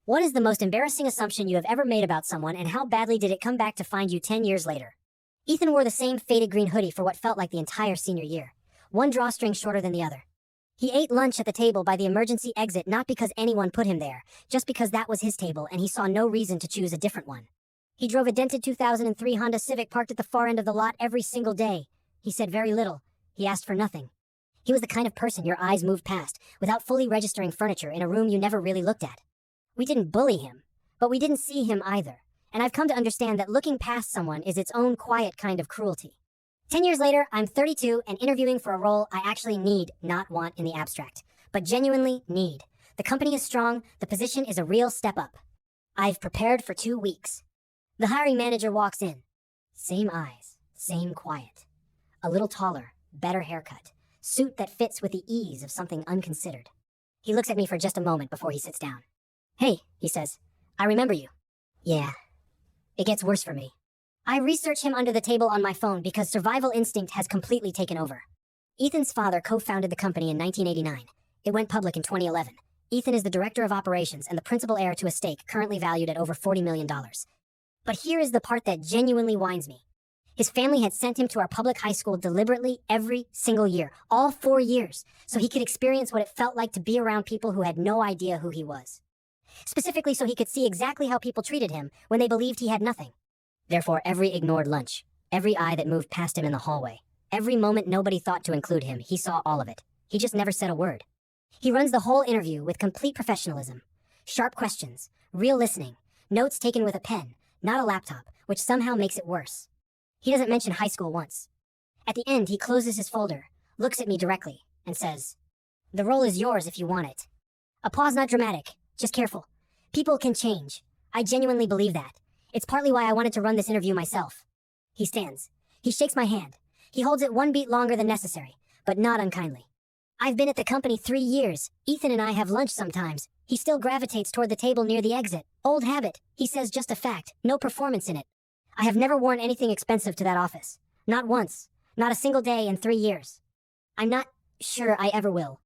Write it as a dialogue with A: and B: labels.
A: What is the most embarrassing assumption you have ever made about someone, and how badly did it come back to find you 10 years later? Ethan wore the same faded green hoodie for what felt like the entire senior year, one drawstring shorter than the other. He ate lunch at the table by the emergency exit not because anyone put him there, just because that was his table and he saw no reason to choose a different one. He drove a dented 2003 Honda Civic parked at the far end of the lot every single day. He said very little. He asked for nothing. He was the kind of person your eyes moved past without fully registering furniture in a room you never really looked at. We didn't bully him, but we didn't see him either, and I've come to understand that looking past someone is its own quiet kind of cruelty. 10 years later, I'm 32 and interviewing for a role I actually need, not want in the abstract, but genuinely need. The company is strong, the position is a real step up. I've prepared for 2 weeks. The hiring manager walks in. Same eyes, same quiet. A little taller, better haircut, suit that fits with the ease of something unconsidered. He looks at me for just a moment before he sits down. "Hey," he says, "I remember you." Yeah. It gets worse for me. I research him under the table on my phone because survival instinct has completely taken over. Ethan's father co-founded the company in 1989. It went public in 2011. Ethan is the director of operations and the principal heir to a stake currently valued at over $40 million. But here is the part that genuinely winds me. His family had sent him to our public high school deliberately every single year, all 4 years, so he could experience what it felt like to be around people who had no idea who he was. Specifically so he could see exactly how people treated him when they believed he had nothing. Therefore, every ignored lunch, every eye that moved past him in the hallway, every moment nobody thought to include him, he saw all of it. He just never said a word. He runs the whole interview with complete professionalism. Sharp questions, real listening, notes taken with a pen, not a laptop, which somehow makes it worse. He doesn't mention high school once. At the end, he closes his folder, looks at me directly, and says, "The role is yours if you want it." Applause not dramatic, just careful. People can change. I genuinely believe that. It's partly why I wanted to run this interview myself. He stands. He shakes my hand. He holds it one beat longer than necessary, but not unkindly. I've been at the company 3 years. Ethan and I have lunch sometimes. He still gravitates toward the table near the exit. Old habit, he says, just a fact, no performance in it. I have never worn anything expensive to that office. Not once. Not a single day in 3 years. I'm not sure I ever will.